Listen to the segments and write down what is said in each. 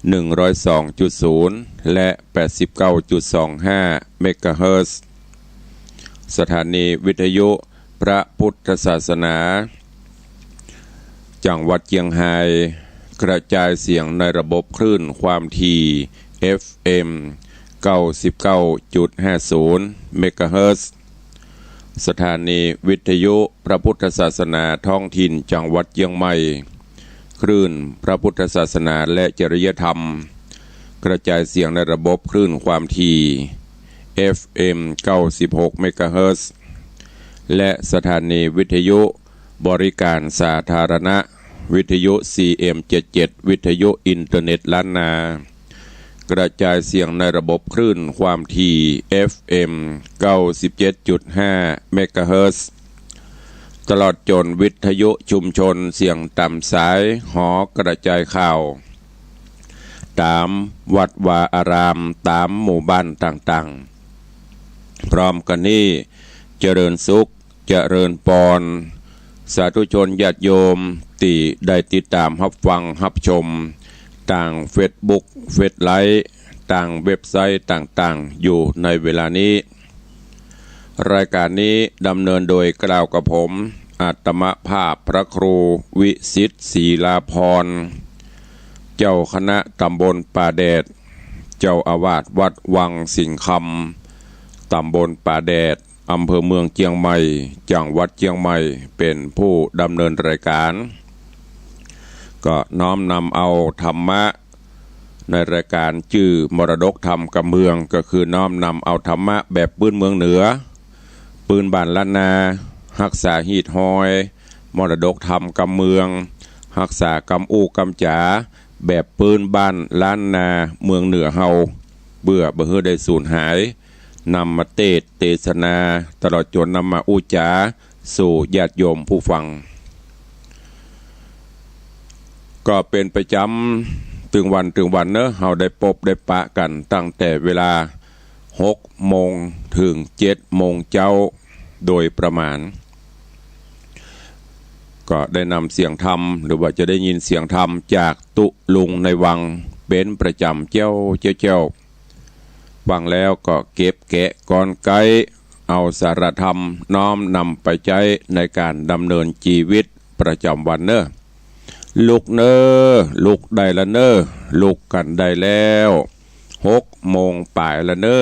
102.0 และ 89.25 เมกะเฮิรตซ์สถานีวิทยุพระพุทธศาสนาจังหวัดเชียงรายกระจายเสียงในระบบคลื่นความถี่ FM 99.50 เมกะเฮิรตซ์สถานีวิทยุพระพุทธศาสนาท้องถิ่นจังหวัดเชียงใหม่คลื่นพระพุทธศาสนาและจริยธรรมกระจายเสียงในระบบคลื่นความถี่ FM 96 เมกะเฮิรตซ์และสถานีวิทยุบริการสาธารณะวิทยุ CM77 วิทยุอินเทอร์เน็ตล้านนากระจายเสียงในระบบคลื่นความถี่ FM 97.5 เมกะเฮิรตซ์ตลอดจนวิทยุชุมชนเสียงต่ำสายหอกระจายข่าวตามวัดวาอารามตามหมู่บ้านต่างๆพร้อมกันนี้เจริญสุขเจริญปอนสาธุชนญาติโยมที่ได้ติดตามรับฟังรับชมต่างเฟซบุ๊กเฟซไลฟ์ต่างเว็บไซต์ต่างๆอยู่ในเวลานี้รายการนี้ดำเนินโดยกล่าวกับผมอาตมภาพพระครูวิสิทธิ์ศรีลาภรณ์เจ้าคณะตำบลป่าแดดเจ้าอาวาสวัดวังสิงห์คำตำบลป่าแดดอำเภอเมืองเชียงใหม่จังหวัดเชียงใหม่เป็นผู้ดำเนินรายการก็น้อมนำเอาธรรมะในรายการชื่อมรดกธรรมกับเมืองก็คือน้อมนำเอาธรรมะแบบปืนเมืองเหนือปืนบ้านล้านนารักษาหีดหอยมรดกธรรมกับเมืองรักษากำอู้กำจ๋าแบบปืนบ้านล้านนาเมืองเหนือเฮาเบื่อบ่ได้สูญหายนำมาเทศนาตลอดจนนำมาอุจาสู่ญาติโยมผู้ฟังก็เป็นประจำถึงวันเนอะเฮาได้พบได้ปะกันตั้งแต่เวลา6 โมงถึง7 โมงเจ้าโดยประมาณก็ได้นำเสียงธรรมหรือว่าจะได้ยินเสียงธรรมจากตุลุงในวังเป็นประจำเจ้าฟังแล้วก็เก็บแกะกรไกเอาสารธรรมน้อมนำไปใช้ในการดำเนินชีวิตประจำวันเนอะลุกเนอลุกได้ละเนอลุกกันได้แล้ว6 โมงป่ายละเนอ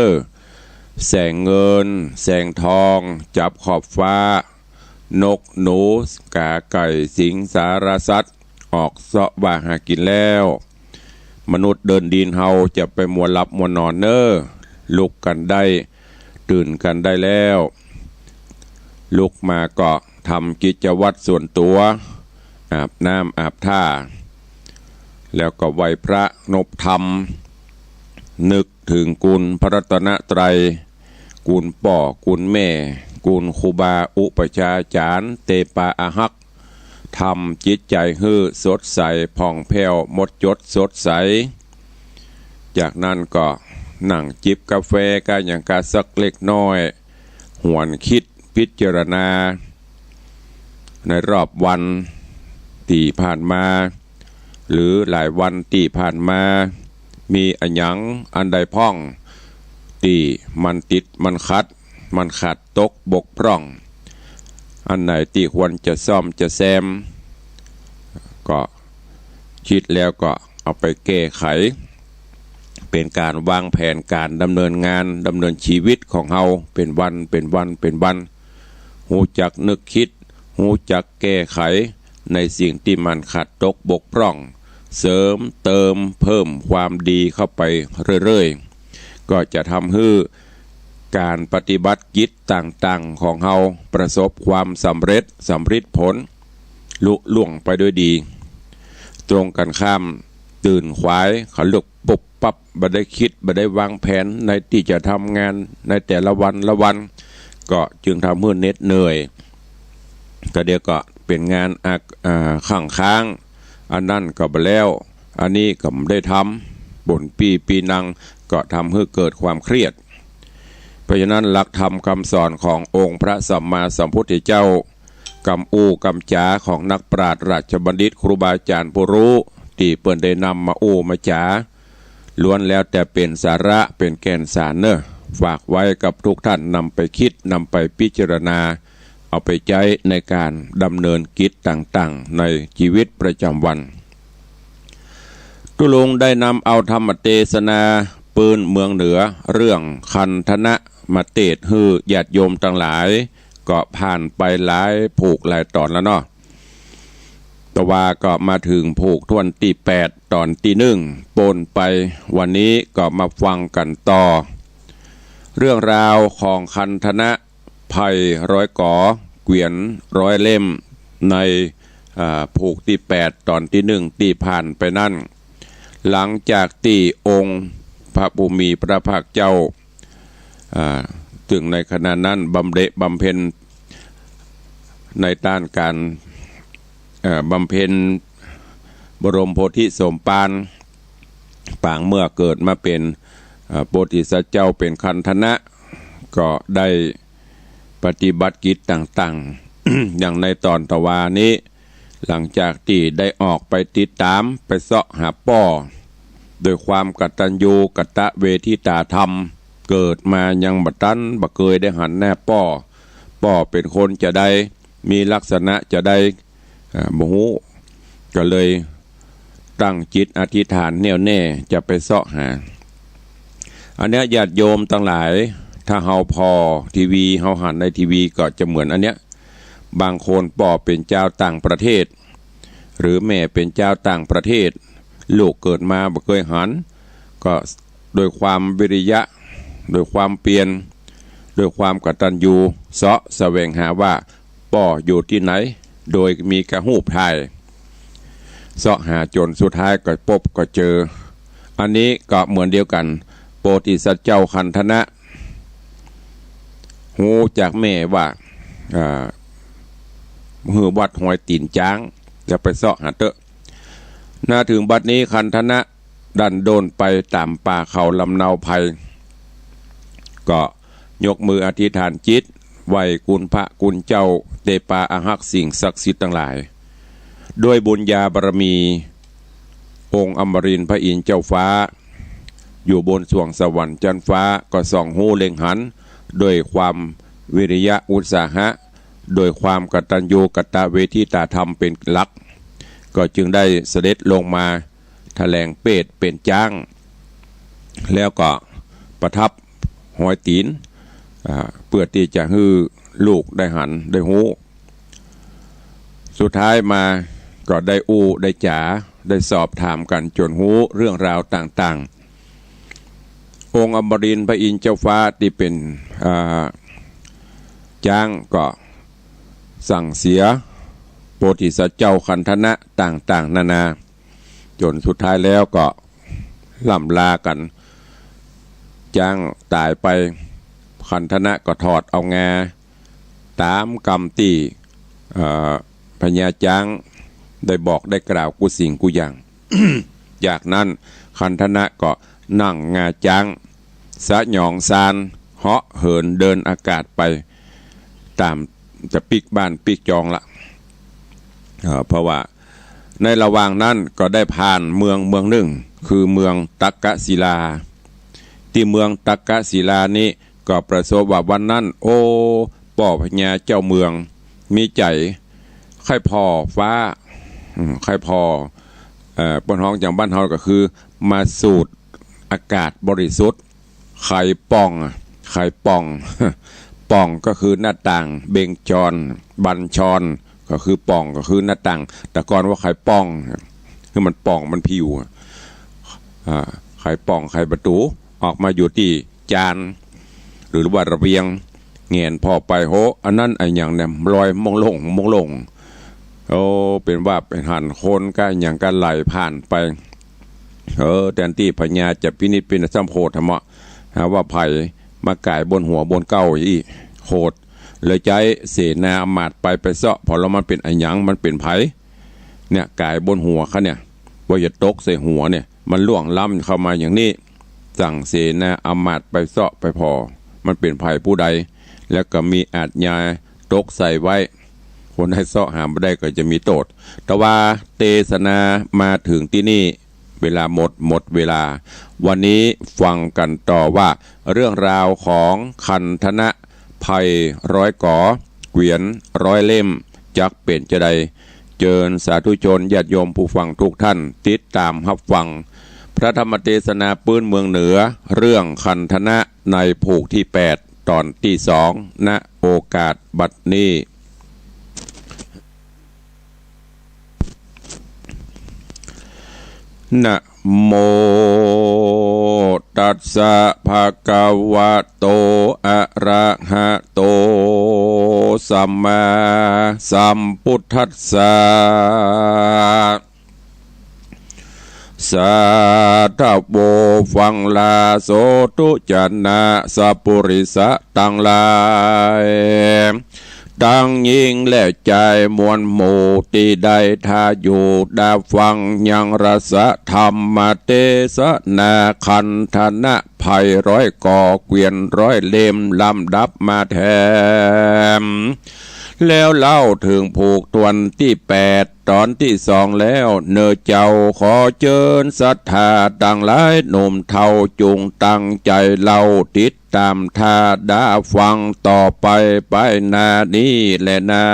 แสงเงินแสงทองจับขอบฟ้านกหนูกาไก่สิงสารสัตว์ออกเสาะว่าหากินแล้วมนุษย์เดินดินเฮาจะไปมัวหลับมัวนอนเนอลุกกันได้ตื่นกันได้แล้วลุกมาก็ทำกิจวัตรส่วนตัวอาบน้ำอาบท่าแล้วก็ไหว้พระนบธรรมนึกถึงกุลพระรัตนตรัยกุลป่อกุลแม่กุลครูบาอุปชาจารย์เตปาอาหักทำจิตใจฮื้อสดใสผ่องแผ้วหมดจดสดใสจากนั้นก็นั่งจิบกาแฟกันอย่างกาสักเล็กน้อยหวนคิดพิจารณาในรอบวันที่ผ่านมาหรือหลายวันที่ผ่านมามีอันยังอันใดพ้องที่มันติดมันขัดมันขาดตกบกพร่องอันไหนที่ควรจะซ่อมจะแซมก็คิดแล้วก็เอาไปแก้ไขเป็นการวางแผนการดำเนินงานดำเนินชีวิตของเฮาเป็นวันหูจักนึกคิดหูจักแก้ไขในสิ่งที่มันขาดตกบกพร่องเสริมเติมเพิ่มความดีเข้าไปเรื่อยๆก็จะทำให้การปฏิบัติกิจต่างๆของเฮาประสบความสำเร็จสำฤทธิ์ผลลุล่วงไปด้วยดีตรงกันข้ามตื่นขวายเขาลุกปุบปับบ่ได้คิดบ่ได้วางแผนในที่จะทำงานในแต่ละวันก็จึงทำให้เหน็ดเหนื่อยก็เดี๋ยวก็เป็นงานค้างอันนั้นก็ไปแล้วอันนี้ก็ไม่ได้ทำบ่นปีนังก็ทำให้เกิดความเครียดเพราะฉะนั้นหลักธรรมคำสอนขององค์พระสัมมาสัมพุทธเจ้ากำอู้กำจ๋าของนักปราชญ์ราชบัณฑิตครูบาอาจารย์ผู้รู้ที่เปิ้นได้นำมาอู้มาจ๋า ล้วนแล้วแต่เป็นสาระเป็นแก่นสารเนอะฝากไว้กับทุกท่านนำไปคิดนำไปพิจารณาเอาไปใช้ในการดำเนินกิจต่างๆในชีวิตประจำวันตุลุงได้นำเอาธรรมเทศนาปืนเมืองเหนือเรื่องคันธนะมาเทศฮือญาติโยมทั้งหลายก็ผ่านไปหลายผูกหลายตอนแล้วเนาะแต่ว่าก็มาถึงผูกทวนที่8ตอนที่1ปนไปวันนี้ก็มาฟังกันต่อเรื่องราวของคันธนะภัยร้อยก่อเกวียนร้อยเล่มในผูกที่8ตอนที่1ที่ผ่านไปนั่นหลังจากที่องค์พระภูมิพระภาคเจ้าถึงในขณะนั้นบำเพ็ญในด้านการบำเพ็ญบรมโพธิสมภารปางเมื่อเกิดมาเป็นโพธิสัตว์เจ้าเป็นคันธนะก็ได้ปฏิบัติกิจต่างๆ อย่างในตอนตะวานี้หลังจากที่ได้ออกไปติดตามไปเสาะหาป้อโดยความกตัญญูกตเวทิตาธรรมเกิดมายังบัดนั้นบ่เคยได้หันแน่ป้อเป็นคนจะได้มีลักษณะจะได้บ่ฮู้ก็เลยตั้งจิตอธิษฐานแน่วแน่จะไปเสาะหาอันเนี้ยญาติโยมทั้งหลายถ้าเฮาพอทีวีเฮาหันในทีวีก็จะเหมือนอันเนี้ยบางคนป่อเป็นเจ้าต่างประเทศหรือแม่เป็นเจ้าต่างประเทศลูกเกิดมาบ่เคยหันก็โดยความวิริยะโดยความเปลี่ยนโดยความกตัญญูเสาะแสวงหาว่าป่ออยู่ที่ไหนโดยมีกระหู้พายเสาะหาจนสุดท้ายก็พบก็เจออันนี้ก็เหมือนเดียวกันโพธิสัตว์เจ้าคันธนะหูจากแม่ว่าหือวัดหอยตีนจ้างจะไปเสาะหาเตอะน่าถึงบัดนี้คันธนะดันโดนไปตามป่าเขาลำเนาภัยก็ยกมืออธิษฐานจิตไหวกุลพระกุลเจ้าเตปาอาหักสิ่งศักดิ์สิทธิ์ทั้งหลายด้วยบุญญาบารมีองค์อมรินทร์พระอินทร์เจ้าฟ้าอยู่บนสวงสวรรค์จันฟ้าก็ส่องหูเล็งหันด้วยความวิริยะอุตสาหะโดยความกตัญญูกตเวทิตาธรรมเป็นหลักก็จึงได้เสด็จลงมาแถลงเปตเป็นจ้างแล้วก็ประทับหอยตีนเพื่อที่จะให้ลูกได้หันได้หูสุดท้ายมาก็ได้ได้จ๋าได้สอบถามกันจนหูเรื่องราวต่างๆองค์อมรินทร์พระอินทร์เจ้าฟ้าที่เป็นจ้างก็สั่งเสียโพธิสัตว์เจ้าคันธนะต่างๆนานาจนสุดท้ายแล้วก็ล่ำลากันจ้างตายไปคันธนะก็ถอดเอางาตามกรรมที่พญาจ้างได้บอกได้กล่าวกุสิ่งกุอย่าง จากนั้นคันธนะก็นั่งงาจ้างสะหยองซานเหาะเหินเดินอากาศไปตามจะปิกบ้านปิกจองละเพราะว่าในระหว่างนั้นก็ได้ผ่านเมืองหนึ่งคือเมืองตักกศิลาที่เมืองตักกศิลานี้ก็ประสบว่าวันนั้นโอ้ป่อพญาเจ้าเมืองมีใจไข่พอฟ้าไข่พอปนห้องจากบ้านเฮาก็คือมาสูดอากาศบริสุทธิ์ไข่ป่องป่องก็คือหน้าต่างเบงจรบัญชรก็คือป่องก็คือหน้าต่างแต่ก่อนว่าไข่ป่องคือมันป่องมันผิวไข่ป่องไข่ประตูออกมาอยู่ที่จานหรือว่าระเบียงเงียนพอไปโหอันนั้นไอ้อย่างเนี่ยลอยมองลงโอ้เป็นว่าเป็นหันโคนก็อย่างการไหลผ่านไปแทนที่พญาจะพินิจเป็นสัมโพธรรมะว่าไผ่มาก่ายบนหัวบนเก้าอีโคตรเลยใจเสนาอมาตย์ไปเสาะพอแล้วมันเป็นไอ้หยังมันเป็นไผ่เนี่ยก่ายบนหัวเขาเนี่ยว่าจะตกใส่หัวเนี่ยมันล่วงล้ำเข้ามาอย่างนี้สั่งเสนาอมาตย์ไปเสาะไปพอมันเป็นไผ่ผู้ใดแล้วก็มีอาจญาตกใส่ไว้คนให้เสาะหามไม่ได้ก็จะมีโทษแต่ว่าเทศนามาถึงที่นี่ เวลาหมดเวลาวันนี้ฟังกันต่อว่าเรื่องราวของคันธนะภัยร้อยก่อเกวียนร้อยเล่มจักเป็นจะใดเจิญสาธุชนญาติโยมผู้ฟังทุกท่านติดตามรับฟังพระธรรมเทศนาปื้นเมืองเหนือเรื่องคันธนะในผูกที่8ตอนที่2ณโอกาสบัดนี้นะโมตัสสะภะคะวะโตอะระหะโตสัมมาสัมพุทธัสสะสาธุโบฟังลาโสตุจันนาสัพปุริสะตังหลายดังยิ่งและใจมวลหมู่ที่ได้ทาอยู่ดาฟังยังรสธรรมเทศนาคันธนะภัยร้อยก่อเกวียนร้อยเล่มลำดับมาแทมแล้วเล่าถึงผูกตวนที่8ตอนที่2แล้วเนื้อเจ้าขอเจิญศรัทธาดังหลายหนุ่มเท่าจุงตั้งใจเล่าติดตามทาดาฟังต่อไปนานี้แหละนา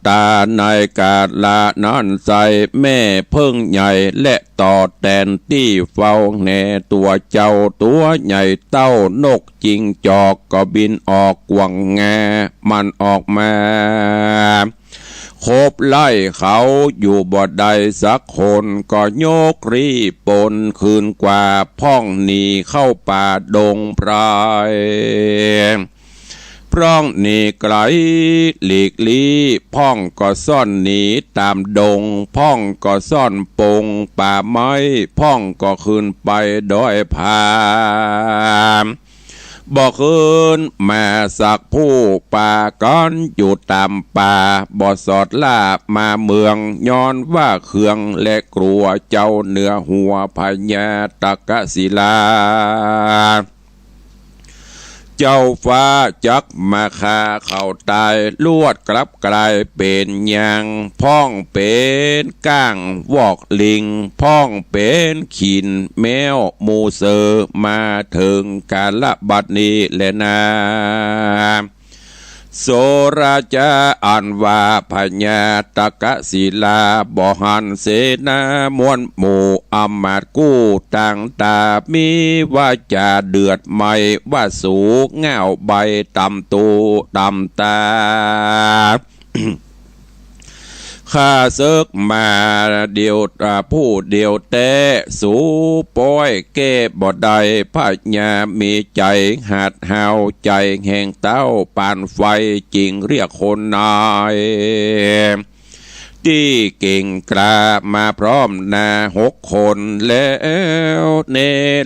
ตาในกาลานั้นใส่แม่เพิ่งใหญ่และต่อแตนที่เฝ้าแน่ตัวเจ้าตัวใหญ่เต้านกจิงจอกก็บินออกกวางแงมันออกมาคบไล่เขาอยู่บ่ใดสักคนก็โยกรีปนคืนกว่าพ่องหนีเข้าป่าดงไพรพร่องหนีไกลหลีกลี่พ่องก็ซ่อนหนีตามดงพ่องก็ซ่อนปงป่าไม้พ่องก็ขึ้นไปดอยผาบ่คืนแม่สักผู้ป่าก้อนอยู่ตามป่าบ่สอดลาบมาเมืองย้อนว่าเคืองและกลัวเจ้าเหนือหัวพญาตกศิลาเจ้าฟ้าจักมาคาเข้าตายลวดกลับกลายเป็นยางพ่องเป็นก้างวอกลิงพ่องเป็นขินแมวมูเซอร์มาถึงกาลบัดนี้แลนาโสราจาอันว่าพญาตกศิลาบ่หันเสนามวลหมู่อมาตย์กู้ต่างตามีว่าจะเดือดไม่ว่าสูงเงาใบตำตูตำตา ข้าศึกมาเดียวผู้เดียวแต่สูป้อยเก็บบ่ได้พญามีใจหัดหาวใจแห่งเต้าปานไฟจริงเรียกคนนายที่เก่งกล้ามาพร้อมนา6 คนแล้วเน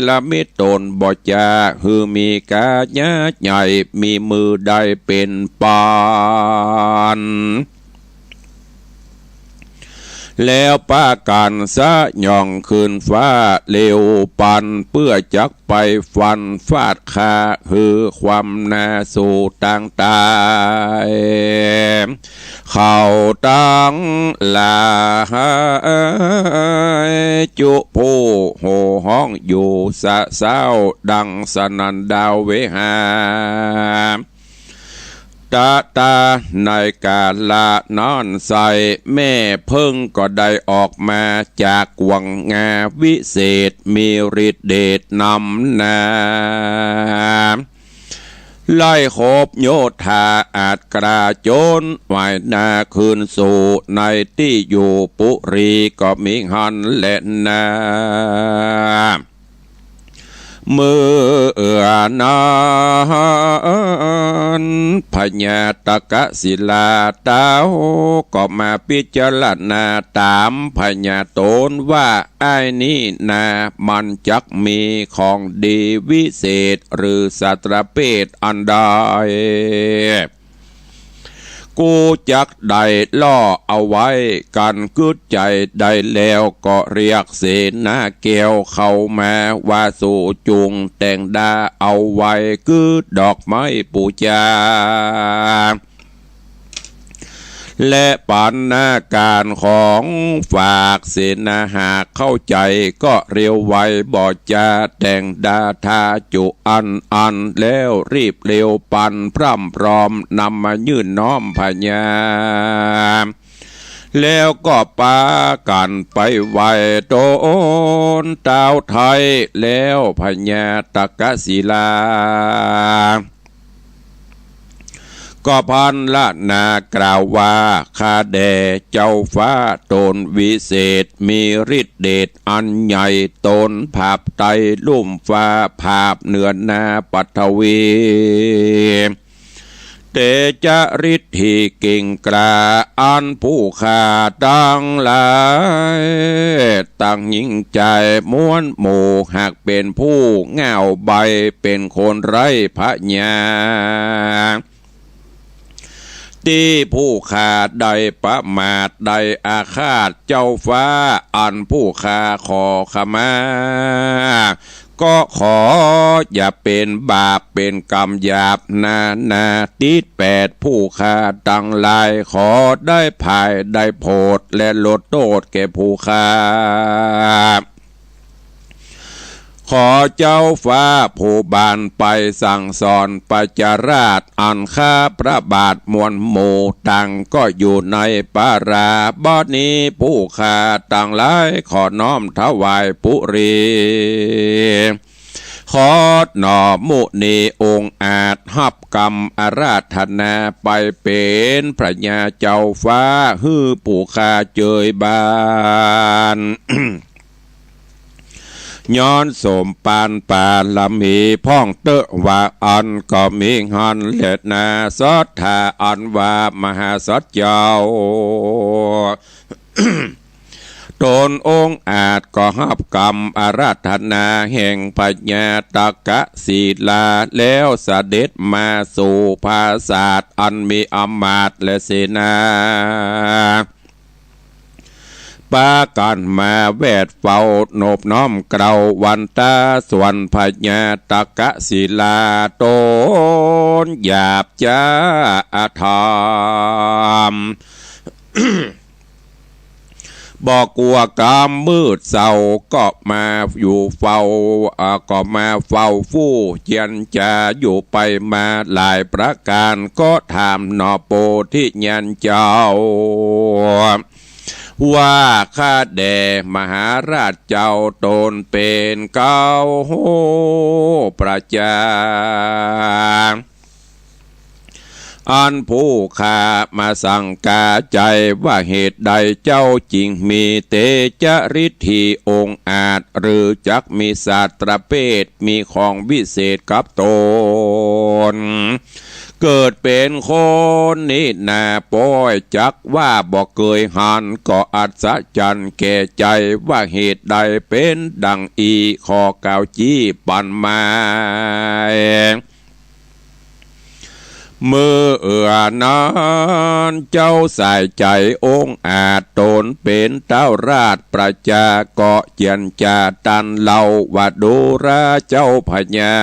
ลมิตนบ่จาฮือมีกาญาใหญ่มีมือได้เป็นปานแล้วป้ากันซะย่องคืนฟ้าเร็วปันเพื่อจักไปฟันฟาดคาหือความนาสู่ต่างตายเขาตั้งลาจุผู้โหห้องอยู่สะเศร้าดังสนันดาวเวหาตาในกาลานอนใส่แม่เพิ่งก็ได้ออกมาจากวังงาวิเศษมีฤทธิเดชนำนาไล่ขบโยธาอาจกราโจนวายนาคืนสู่ในที่อยู่ปุรีก็มีหันและนาเมื่อนานพญาตกศิลาเต้าก็มาพิจารณาตามพญาตนว่าไอ้นี่นามันจักมีของดีวิเศษหรือสัตรเพศอันใดกูจักได้ล่อเอาไว้กันกึดใจได้แล้วก็เรียกเสนาแก้วเข้ามาว่าสู่จุงแต่งดาเอาไว้กึดดอกไม้ปูจา และปัญนาการของฝากเสนาหากเข้าใจก็เร็วไวบอดจะแต่งดาทาจุอันแล้วรีบเร็วปันพร่ำพร้อมนำมายื่นน้อมพญาแล้วก็ปากันไปไหวโตนเต้าไทยแล้วพญาตกศิลาก็พันละนากล่าวว่าข้าแด่เจ้าฟ้าตนวิเศษมีฤทธิเดชอันใหญ่ตนภาพไตลุ่มฟ้าภาพเหนือนาปัทวีเตจาฤทธิเก่งกล้าอันผู้ขาตั้งหลายตั้งยิ่งใจม้วนหมู่หากเป็นผู้เงาใบเป็นคนไร้พระญาที่ผู้ขาดใดประมาทใดอาฆาตเจ้าฟ้าอันผู้ขาขอขมาก็ขออย่าเป็นบาปเป็นกรรมหยาบนาติดแปดผู้ขาตั้งลายขอได้ภายได้โพดและลดโทษแก่ผู้ขาขอเจ้าฟ้าผู้บานไปสั่งสอนปัจจาราชอันข้าพระบาทมวลหมู่ตังก็อยู่ในปาราบอนี้ผู้ข้าต่างหลายขอน้อมถวายปุรีขอหน่อมุนีองค์อาจหับกรรมอาราธนาไปเป็นพระญาเจ้าฟ้าฮือผู้ข้าเจยบาน ย้อนสมปานปาลมีพ่องเตอะว่าอันก็มีหันเล็ดนาสอดทาอันว่ามหาสัจเจ้า ตนองค์อาจก็หับกรรมอาราธนาแห่งปัญญาตกะศีลาแล้วเสด็จมาสู่ภาศาสอันมีอมาตย์และเสนาปากันมาแวดเฝ้าโนบน้อมเกลาวันตาส่วนพญาตกะศิลาโตนหยาบจ้าอาธรรม บอกกลัวกามมืดเศร้าก็มาอยู่เฝ้าก็มาเฝ้าฟู่เจียนจะอยู่ไปมาหลายประการก็ถามนอโปที่ยันเจ้าว่าข้าแด่มหาราชเจ้าตนเป็นเก้าโหประจาอันผู้ข้ามาสั่งกาใจว่าเหตุใดเจ้าจริงมีเตจาฤทธิองค์อาจหรือจักมีศาสตรเพศมีของวิเศษกับตนเกิดเป็นคนนี่นาป้อยจักว่าบอกเกยหันก็อัศจรรย์แก่ใจว่าเหตุใดเป็นดังอีขอเก่าจี้ปันมาเมื่อนั้นเจ้าใส่ใจองค์อาจตนเป็นเต้าราชประชาเกาะเจียนจาตันเล่าว่าดูราเจ้าพญา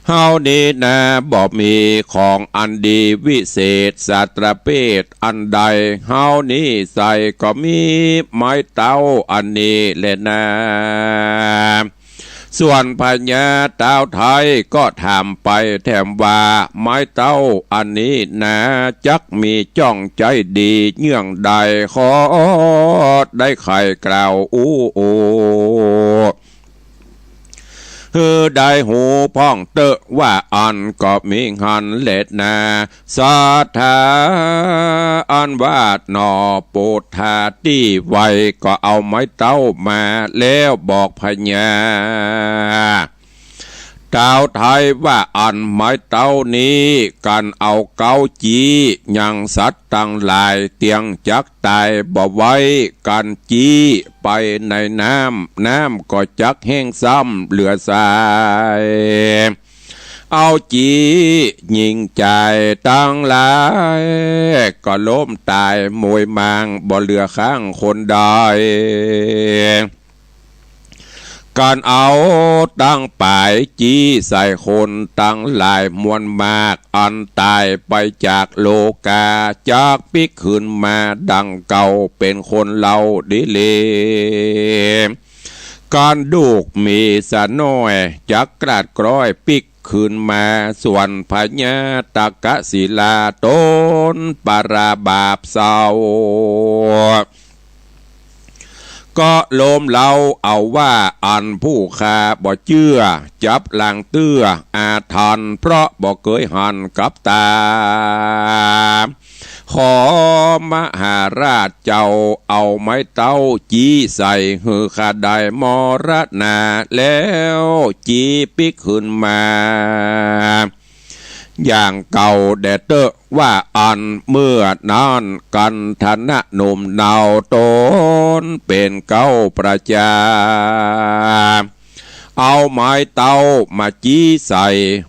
เฮานี้นะบอกมีของอันดีวิเศษศาสตรเพศอันใดเฮานี้ใส่ก็มีไม้เต้าอันนี้แหละนะส่วนพญาเต้าไทยก็ถามไปแถมว่าไม้เต้าอันนี้นะจักมีจ้องใจดีเยื่องใดขอได้ไข่กล่าวได้หูพ้องเตอะว่าอันก็มีหันเล็ดนาสาธาอันว่าหนอโปธาที่ไวก็เอาไม้เต้ามาแล้วบอกพญาเต้าไทยว่าอันไม้เต้านี้กันเอาเก้าจียังสัตว์ตั้งหลายเตียงจักตายบ่ไว้กันจีไปในน้ำก็จักแห้งซ้ำเหลือสายเอาจียิงใจตั้งหลายก็ล้มตายมวยมางบ่เหลือข้างคนใด การเอาตั้งป่ายจี้ใส่คนตั้งหลายมวลมากอันตายไปจากโลกาจากปิกขึ้นมาดังเก่าเป็นคนเราดิเลการดูกมีสะน้อยจักกราดกร้อยปิกขึ้นมาส่วนพญาตกะศิลาต้นปาราบาปเศร้าก็โลมเราเอาว่าอันผู้คาบ่เชื่อจับหลังเตื้ออาทันเพราะบ่เคยหันกับตาขอมหาราชเจ้าเอาไม้เต้าจี้ใส่หือขาได้มรณาแล้วจี้ปิกขึ้นมาอย่างเก่าแดดเตอว่าอันเมื่อนานกันธนะหนุ่มเนาตนเป็นเก้าประจาเอาไม้เต้ามาจี้ใส่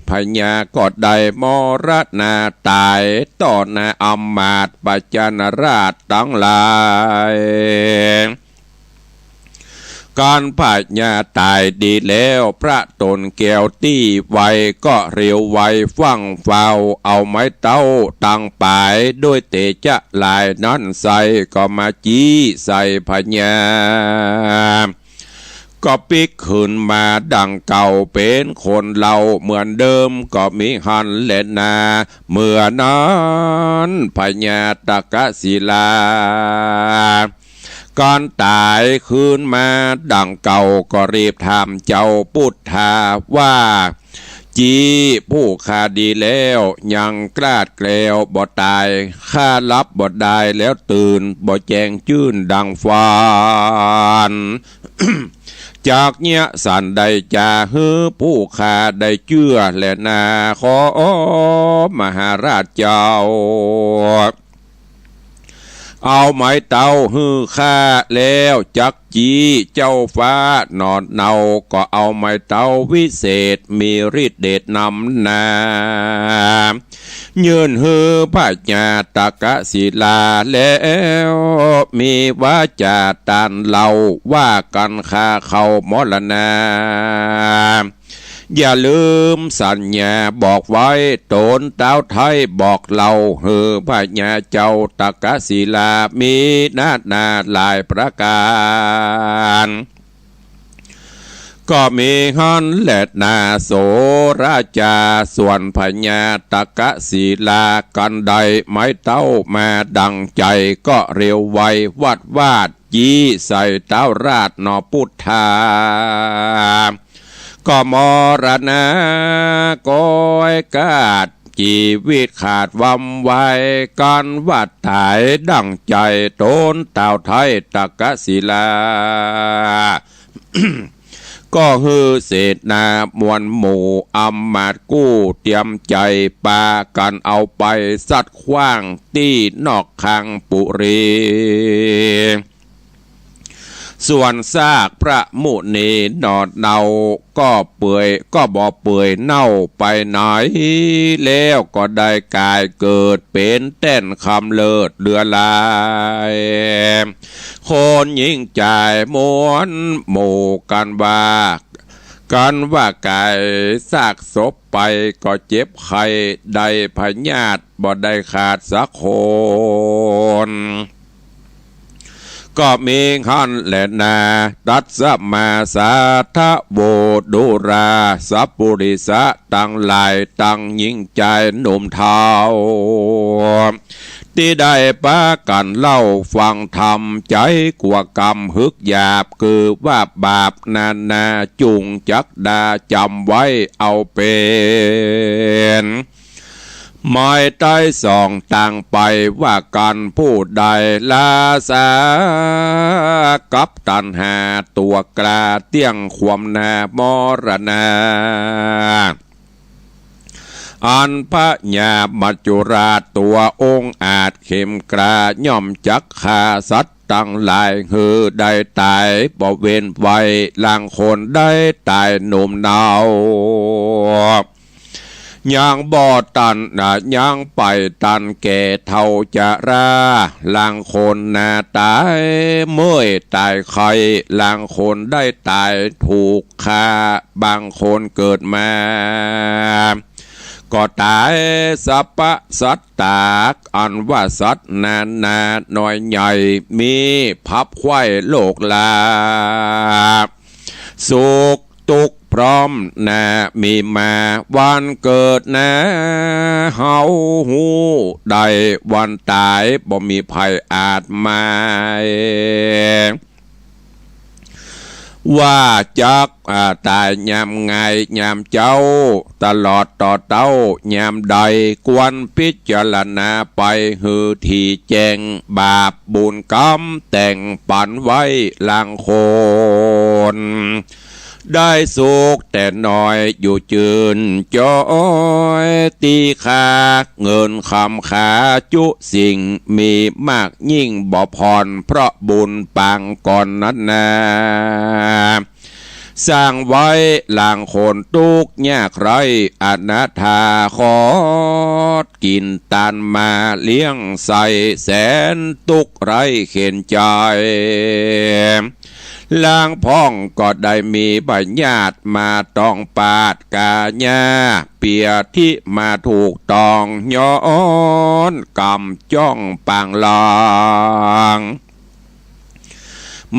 พญากอดได้มรณาตายต่อหน้าอำมาตย์ปัจจานราชทั้งหลายการพาญาตายดีแล้วพระตนแก้วตี้ไวก็เร็วไวฟังเฝ้าเอาไม้เต้าตั้งปายด้วยเตจะลายนั้นใส่ก็มาจี้ใส่พญาก็ปิกขึ้นมาดังเก่าเป็นคนเราเหมือนเดิมก็มีหันเล่นนาเมื่อนั้นพญาตกะศิลาก่อนตายคืนมาดังเก่าก็รีบถามเจ้าพุทธาว่าจีผู้ข้าดีแล้วยังกล้าดแกล้วบ่ตายข้ารับบ่ได้แล้วตื่นบ่แจงจื้นดังฟาน จากเนี้ยสันใดจาฮือผู้ข้าได้เชื่อและนาขอมหาราชเจ้าเอาไม้เต้าฮือข้าแล้วจักจีเจ้าฟ้านอนเนาก็เอาไม้เต้าวิเศษมีฤทธิ์เดชนำนายืนฮือพระญาตกะศิลาแล้วมีวาจาตานเล่าว่ากันข้าเขามรณาอย่าลืมสัญญาบอกไว้โตนเต้าไทยบอกเราเฮือพระญาเจ้าตกะศิลามีนาหลายประการก็มีฮันและนาโสราชาส่วนพญาตกะศิลากันใดไม้เต้ามาดังใจก็เร็วไววัดวาดจี้ใส่เต้าราชนอพุทธาก็มรณะก้อยกาดชีวิตขาดวำไว้การวัดตายดังใจโตนเต่าไทยตกะศิลา ก็ฮือเศษนามวลหมู่อำมาตย์กู้เตรียมใจปากันเอาไปสัดขว้างที่นอกคังปุรีส่วนซากพระมุนีนอดเนาก็เปื่อยก็บ่เปื่อยเน่าไปไหนแล้วก็ได้กายเกิดเป็นเต้นคำเลิศเดือลายคนยิ่งใจมวนหมู่กันว่ากายซากศพไปก็เจ็บไข้ได้พญาติบ่ได้ขาดสักคนก็มีขันและนาตัดสมาสาทะโวดุราสัพปุริสะตั้งหลายตั้งยิ่งใจหนุ่มเทาที่ได้ปากันเล่าฟังธรรมใจกว่ากรรมฮึกหยาบคือว่าบาปนาจุงจักดาจำไว้เอาเป็นหมายใต้สองต่างไปว่ากันผู้ใดลาสากับตันหาตัวกลาเตี้ยงความนามรณาอันพระญามัจจุราชตัวองค์อาจเข้มกล้าย่อมจักฆ่าสัตว์ตั้งหลายฮือได้ตายบ่เว้นไว้ลางคนได้ตายหนุ่มเนา ยังบ่ตันยังไปตันแก่เท่าจะราลางคนนาตายเมื่อยตายใครลางคนได้ตายถูกฆ่าบางคนเกิดมาก็ตายสัพพะสัตตากอันว่าสัตว์นานาน้อยใหญ่มีพับไขว้โลกลาสุขทุกข์พร้อมนามีมาวันเกิดนะเฮาหูใดวันตายบ่มีภัยอาจมาว่าจักตายยามไงยามเจ้าตลอดต่อเต้ายามใดกวนพิจารณาไปหือที่แจงบาปบุญกรรมแต่งปันไว้ลางคนได้สุขแต่น้อยอยู่จืนจอยตีขาเงินคำขาจุสิ่งมีมากยิ่งบ่พรเพราะบุญปางก่อนนั้นนาสร้างไว้หลังคนทุกข์ยากไรอนาถาขอกินตานมาเลี้ยงใส่แสนทุกข์ไรเข็นใจลางพ่องก็ได้มีบัญญัติมาต้องปาดกาญาเปียที่มาถูกต้องย้อนกำจ้องปังลาง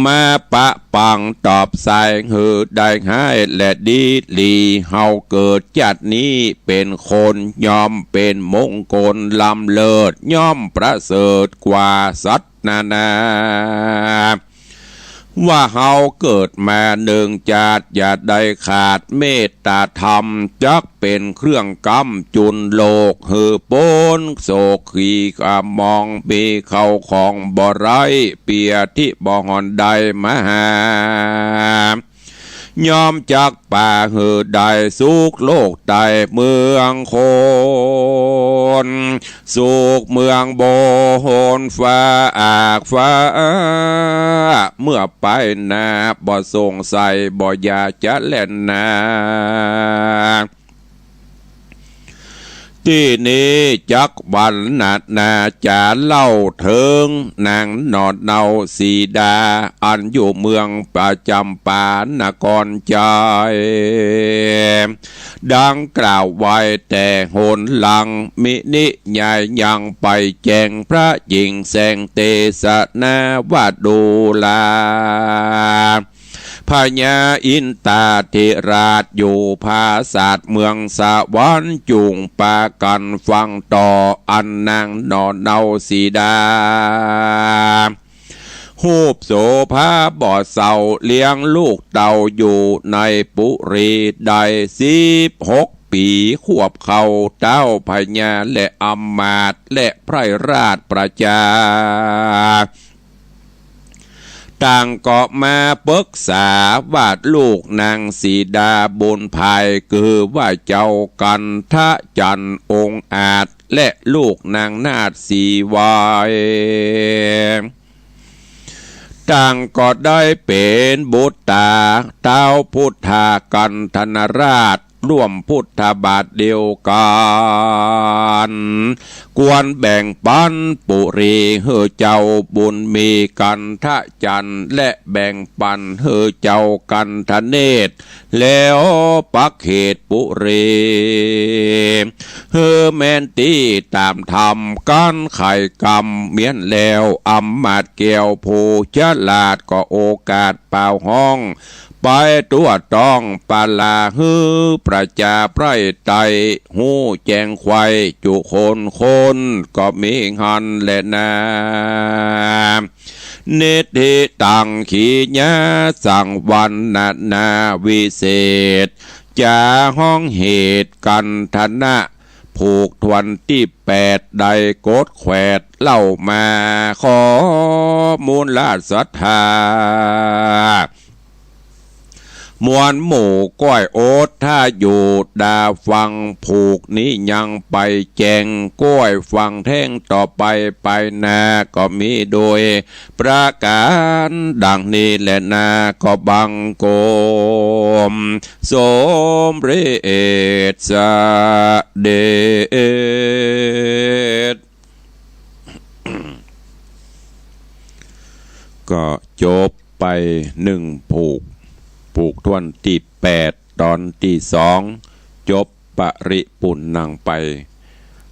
มาปะปังตอบใส่หือได้ให้และดีลีเฮาเกิดจัดนี้เป็นคนยอมเป็นมงคลลำเลิศย่อมประเสริฐกว่าสัตว์นานาว่าเฮาเกิดมาหนึ่งจาดอย่าได้ขาดเมตตาธรรมจักเป็นเครื่องกำจุนโลกหือปนโศกขีกามองปีเข้าของบ่ไรเปียที่บ่หอนใดมหายอมจากป่าหือใดสุขโลกใดเมืองคนสุขเมืองโบโหนฟ้าอากฟ้าเมื่อไปนาบ่สงสัยบ่อยากจะเล่นนาที่นี้จักวันนาจะเล่าถึงนางนอดเนาสีดาอันอยู่เมืองประจำปานครใจดังกล่าวไว้แต่โหนหลังมินิยายยังไปแจงพระหญิงแสงเตสนาวาดูลาพญาอินตาธิราชอยู่ภาศาสเมืองสวรรค์จุงปากันฟังต่ออันนางนอนเนาสีดาหูบโสภาบ่อเศร้าเลี้ยงลูกเต่าอยู่ในปุรีได้16 ปีขวบเขาเต้าพญาและอำมาตย์และไพรราชประจาต่างก็มาปรึกษาวาดลูกนางสีดาบุญภายคือว่าเจ้ากันทะจันองค์อาจและลูกนางนาฏสีวายต่างก็ได้เป็นบุตรตาเต้าพุทธากันธนราชร่วมพุทธบาทเดียวกันกวนแบ่งปันปุรีเฮอเจ้าบุญมีกันทะจันและแบ่งปันเฮอเจ้ากันทะเนตรแล้วปักเขตปุรีเฮอแมนตีตามธรรมกันไข่กำเมียนแล้วอำมาตย์เกี่ยวผู้ฉลาดก็โอกาสเป่าห้องไปตัวต้องปาลาฮือประจาไพรไตหูแจงควายจุคนก็มีหันและนาเนติตังขีญาสังวันนาวิเศษจาห้องเหตุกันธนะผูกทวนที่8ได้กดแขวดเล่ามาขอมูลลาศรัทธา มวนหมู่ก้อยโอ๊ตถ้าอยู่ดาฟังผูกนี้ยังไปแจงก้อยฟังแท่งต่อไปไปนาก็มีโดยประการดังนี้แหละนาก็บังโกมสมเรศสเดชก็จบไปหนึ่งผูกทวนที่8ตอนที่2จบปริปุณนังไป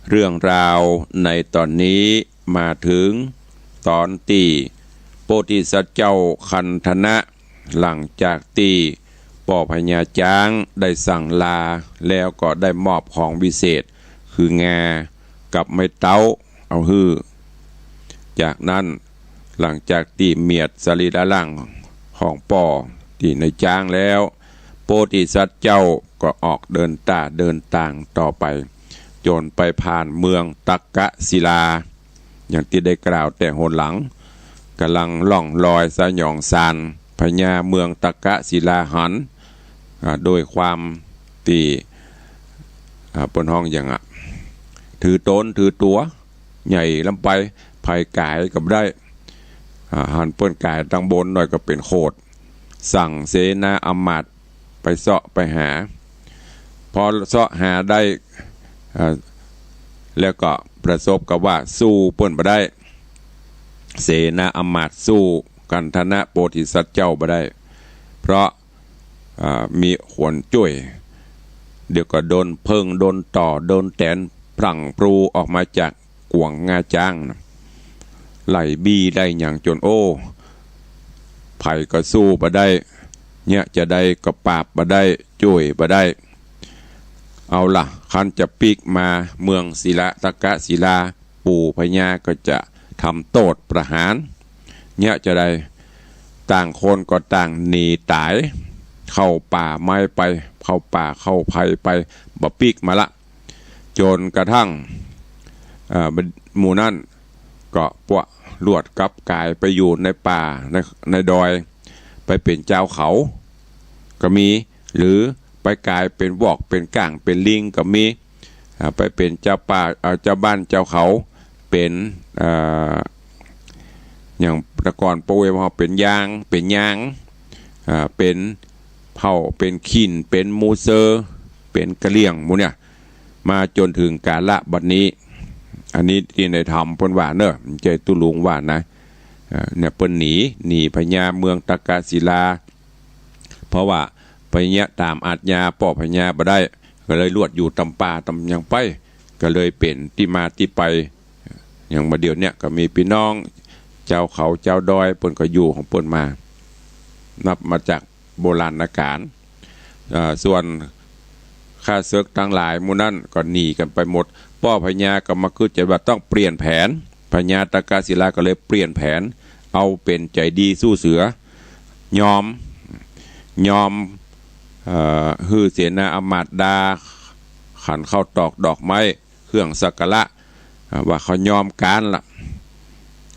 เรื่องราวในตอนนี้มาถึงตอนที่โพธิสัตว์เจ้าคันธนะหลังจากที่ป่อพญาจ้างได้สั่งลาแล้วก็ได้มอบของวิเศษคืองากับไม้เต้าเอาฮื้อจากนั้นหลังจากที่เมียดสรีระร่างของป่อที่ในจ้างแล้วโพธิสัตว์เจ้าก็ออกเดินต่างต่อไปจนไปผ่านเมืองตักกะศิลาอย่างที่ได้กล่าวแต่หนหลังกำลังล่องลอยสยองซานพญาเมืองตักกะศิลาหันโดยความตีปนห้องอย่างถือต้นถือตัวใหญ่ลำไปภัยกายกับได้หันเปิ้นกายตั้งบนหน่อยก็เป็นโคดสั่งเสนาอำมาตย์ไปเสาะไปหาพอเสาะหาได้แล้วก็ประสบกับว่าสู้เปิ้นบ่ได้เสนาอำมาตย์สู้กันธนะโพธิสัตว์เจ้าบ่ได้เพราะมีขวนจุ้ยเดี๋ยวก็โดนเพิ่งโดนต่อโดนแตนพลั่งปรูออกมาจากกวงงาจ้างไหลบี้ได้อย่างจนโอ้ไผ่ก็สู้บ่ได้เนี่ยจะได้ก็ปราบบ่ได้จุ้ยบ่ได้เอาล่ะคันจะปีกมาเมืองศิลาตะกะศิลาปู่พญาก็จะทำโทษประหารเนี่ยจะได้ต่างคนก็ต่างหนีตายเข้าป่าไม้ไปเข้าป่าเข้าไผ่ไปบ่ปีกมาละจนกระทั่งหมู่นั่นก็พวกลวดกับกายไปอยู่ในป่าในดอยไปเป็นเจ้าเขาก็มีหรือไปกลายเป็นวอกเป็นก่างเป็นลิงก็มีไปเป็นเจ้าป่าเจ้าบ้านเจ้าเขาเป็นอย่างประกอบโปรเวมาเป็นยางเป็นเป็นเผ่าเป็นขินเป็นมูเซอร์เป็นกะเลี่ยงมูเนี่ยมาจนถึงกาลบัดนี้อันนี้ที่ในธรรมเพิ่นว่าเนอะใจตุลุงว่านะเนี่ยเพิ่นหนีพญาเมืองตะกะศิลาเพราะว่าพญาตามอาจญาป่อพญาบ่ได้ก็เลยลวดอยู่ตำป่าตำยังไปก็เลยเป็นที่มาที่ไปอย่างมาเดียวเนี่ยก็มีพี่น้องเจ้าเขาเจ้าดอยเพิ่นก็อยู่ของเพิ่นมานับมาจากโบราณกาลส่วนข้าศึกทั้งหลายหมู่นั้นก็หนีกันไปหมดป่อพญาก็มาคือจะว่าต้องเปลี่ยนแผนพญาตะกะศิลาก็เลยเปลี่ยนแผนเอาเป็นใจดีสู้เสือยอมฮือเสนาอำมาตย์ดาขันเข้าตอกดอกไม้เครื่องสักการะว่าเขายอมการละ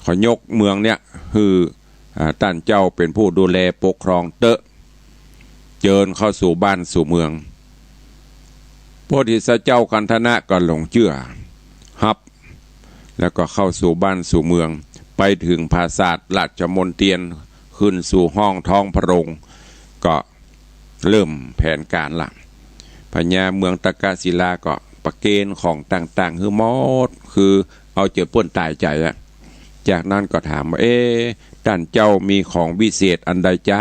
เขายกเมืองเนี่ยฮือท่านเจ้าเป็นผู้ดูแลปกครองเตอะเจิญเข้าสู่บ้านสู่เมืองโพธิสัตว์เจ้าคันธนะก็หลงเชื่อฮับแล้วก็เข้าสู่บ้านสู่เมืองไปถึงปราสาทราชมนเทียนขึ้นสู่ห้องท้องพระโรงก็เริ่มแผนการละพญาเมืองตะกะศิลาก็ประเกณฑ์ของต่างๆคือหมดคือเอาเจอป่นตายใจอะจากนั้นก็ถามว่าท่านเจ้ามีของวิเศษอันใดจ๊ะ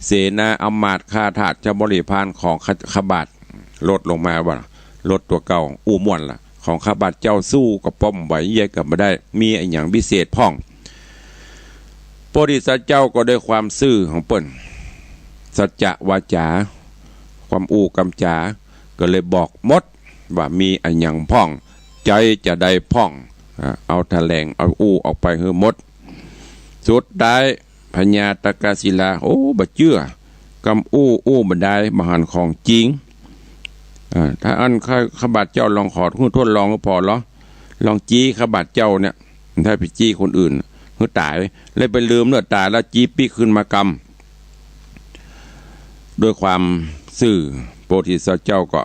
เสนาอำมาตย์ข้าทาสเจ้าบริพารของขบาทลดลงมาว่าลดตัวเก่าอู้ม่วนล่ะของขบาทเจ้าสู้กับป้อมไหวเย่กับมาได้มีไอ้อย่างวิเศษพ่องโพธิสัตว์เจ้าก็ด้วยความซื่อของเปิ้นสัจจะวาจาความอู้กำจาก็เลยบอกมดว่ามีไอ้อย่างพ่องใจจะได้พ่องเอาแถลงเอาอู้ออกไปให้มดสุดได้พญาตะกะศิลาโอ้บ่เชื่อกำอู้บ่ได้มหันของจริงถ้าอันขบาทเจ้าลองขอทดลองก็พอเหรอลองจี้ขบาทเจ้าเนี่ยถ้าไปจี้คนอื่นก็ตายเลยไปลืมเนื้อตายแล้วจี้ปีขึ้นมาก ด้วยความซื่อโพธิสัตว์เจ้าก็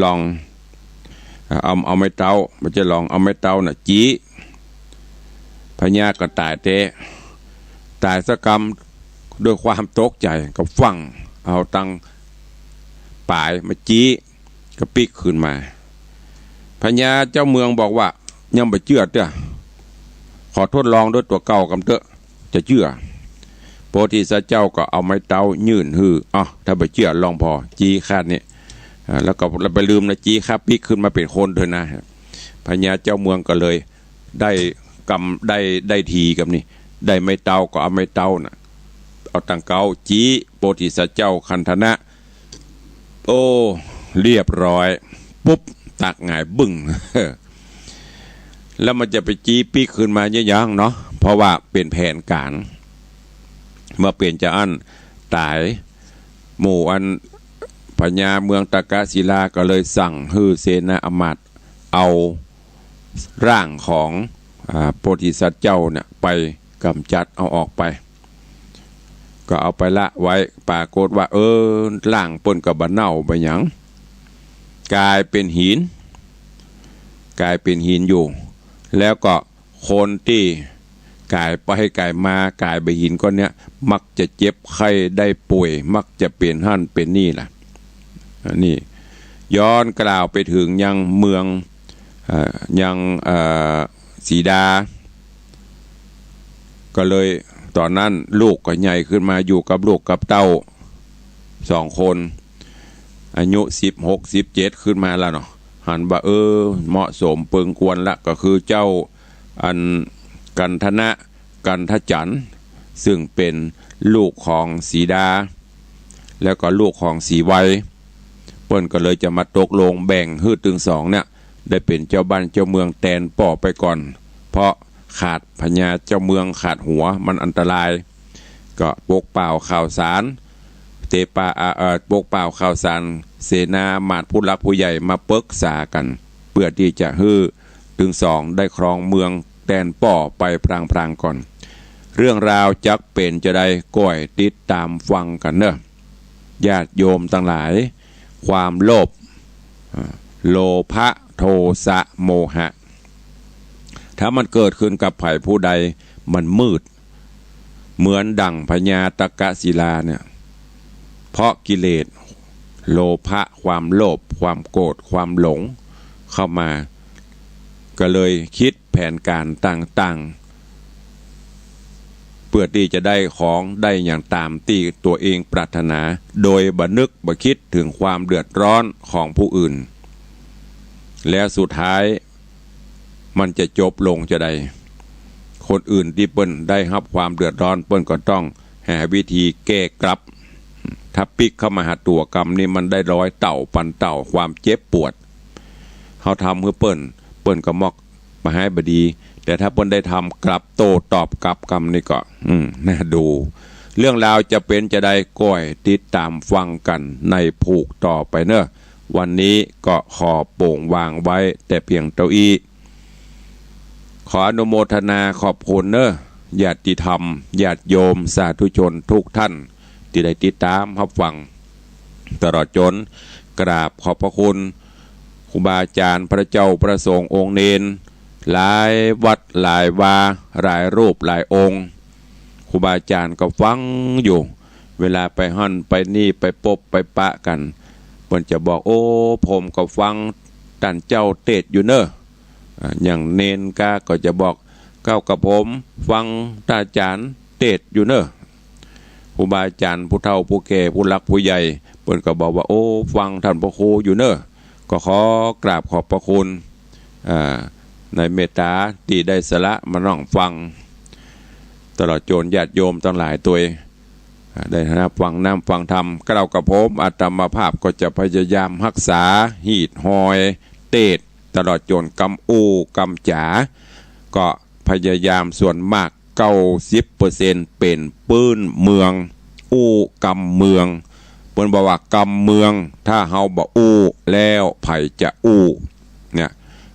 ลองเอาไม้เต้ามันจะลองเอาไม้เต้าน่ะจี้พญาก็ตายสักกรรมด้วยความตกใจก็ฟังเอาตังป่ายมาจี้ก็ปิกขึ้นมาพญาเจ้าเมืองบอกว่ายังไม่เชื่อเด้อขอทดลองด้วยตัวเก่ากำเตอะจะเชื่อโพธิสัตว์เจ้าก็เอาไม้เต้ายื่นหื้อถ้าไม่เชื่อลองพอจี้คาดนี่แล้วก็ไปลืมนะจี้คาปิกขึ้นมาเป็นคนเถอะนะพญาเจ้าเมืองก็เลยได้ทีกับนี่ได้ไม้เต้าก็เอาไม้เต้าน่ะเอาตังเกาจี้โพธิสัตว์เจ้าคันธนะโอ้เรียบร้อยปุ๊บตักหงายบึ้ง แล้วมันจะไปจี้ปีกขึ้นมาเยอะๆเนาะเพราะว่าเป็นแผนการเมื่อเปลี่ยนจะอันตายหมู่อันพญาเมืองตากศิลาก็เลยสั่งฮือเสนาอมาตย์เอาร่างของโพธิสัตว์เจ้าเนี่ยไปกำจัดเอาออกไปก็เอาไปละไว้ปรากฏว่าร่างปนกับบะเน่าไปหยังกลายเป็นหินอยู่แล้วก็คนที่กายไปให้กายมากายไปหินก้อนเนี้ยมักจะเจ็บไข้ได้ป่วยมักจะเป็นหั่นเป็นนี่แหละนี่ย้อนกล่าวไปถึงยังเมืองยังสีดาก็เลยตอนนั้นลูกก็ใหญ่ขึ้นมาอยู่กับลูกกับเต้า2 คนอายุ16-17ขึ้นมาแล้วเนาะหันว่าเหมาะสมเปิงควรละก็คือเจ้าอันกันธนะกันทจันทร์ซึ่งเป็นลูกของสีดาแล้วก็ลูกของสีไวเปิ้นก็เลยจะมาตกลงแบ่งฮื้อตึง2เนี่ยได้เป็นเจ้าบ้านเจ้าเมืองแตนป่อไปก่อนเพราะขาดพญาเจ้าเมืองขาดหัวมันอันตรายก็ปกเปล่าข่าวสารปกเปล่าข่าวสารเสนามาดผู้หลักผู้ใหญ่มาปรึกษากันเพื่อที่จะฮื้อตึง2ได้ครองเมืองแตนป่อไปพลางๆก่อนเรื่องราวจักเป็นจะได้ก้อยติดตามฟังกันเนอะญาติโยมทั้งหลายความโลภโลภะโทสะโมหะถ้ามันเกิดขึ้นกับไผ่ผู้ใดมันมืดเหมือนดั่งพญาตกศิลาเนี่ยเพราะกิเลสโลภะความโลภความโกรธความหลงเข้ามาก็เลยคิดแผนการต่างๆเพื่อที่จะได้ของได้อย่างตามที่ตัวเองปรารถนาโดยบ่นึกบ่คิดถึงความเดือดร้อนของผู้อื่นแล้วสุดท้ายมันจะจบลงจะได้คนอื่นที่เปิ้นได้รับความเดือดร้อนเปิ้นก็ต้องหาวิธีแก้กลับถ้าปิกเข้ามาหาตัวกรรมนี่มันได้ร้อยเต่าพันเต่าความเจ็บปวดเขาทำเพื่อเปิ้นก็มอกมาให้บดีแต่ถ้าเปิ้นได้ทำกลับโตตอบกลับกรรมนี่ก็น่าดูเรื่องราวจะเป็นจะได้ก้อยติดตามฟังกันในผูกต่อไปเนอะวันนี้ก็ขอโป่งวางไว้แต่เพียงเท่านี้ขออนุโมทนาขอบคุณเนอะญาติธรรมญาติโยมสาธุชนทุกท่านที่ได้ติดตามรับฟังตลอดจนกราบขอบพระคุณครูบาอาจารย์พระเจ้าประสงค์องค์เนนหลายวัดหลายวาหลายรูปหลายองค์ครูบาอาจารย์ก็ฟังอยู่เวลาไปหั่นไปนี่ไปปบไปปะกันเพิ่นจะบอกผมก็ฟังท่านเจ้าเทศอยู่เนอะอย่างเนนก็จะบอกเก้ากับผมฟังท่านอาจารย์เทศอยู่เนอะครูบาอาจารย์ผู้เฒ่าผู้แก่ผู้หลักผู้ใหญ่เพิ่นก็บอกว่าฟังท่านพระครูอยู่เนอะก็ขอกราบขอบพระคุณในเมตตาที่ได้สละมานั่งฟังตลอดจนญาติโยมทั้งหลายตัวได้รับฟังน้ำฟังธรรมกล่าวกับผมอาตมาภาพก็จะพยายามรักษาหีดหอยเตดตลอดจนกำกำจ๋าก็พยายามส่วนมาก90%เป็นปื้นเมืองกำเมืองเพิ่นบอกว่ากำเมืองถ้าเฮาบ่แล้วไผจะเนี่ย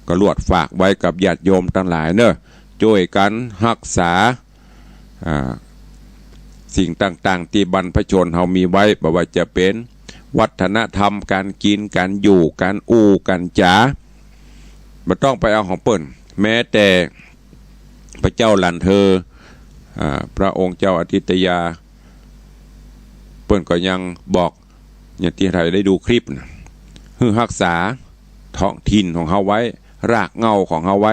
ก็ลวดฝากไว้กับญาติโยมทั้งหลายเนอะช่วยกันรักษา สิ่งต่างๆที่บรรพชนเฮามีไว้บ่ว่าจะเป็นวัฒนธรรมการกินการอยู่การการจ๋าบ่ต้องไปเอาของเปิ้นแม้แต่พระเจ้าลันเธอพระองค์เจ้าอาทิตยาเปิ้นก็ยังบอกอย่างที่ไทยได้ดูคลิปนะฮือรักษาท้องถิ่นของเฮาไว้รากเหง้าของเฮาไว้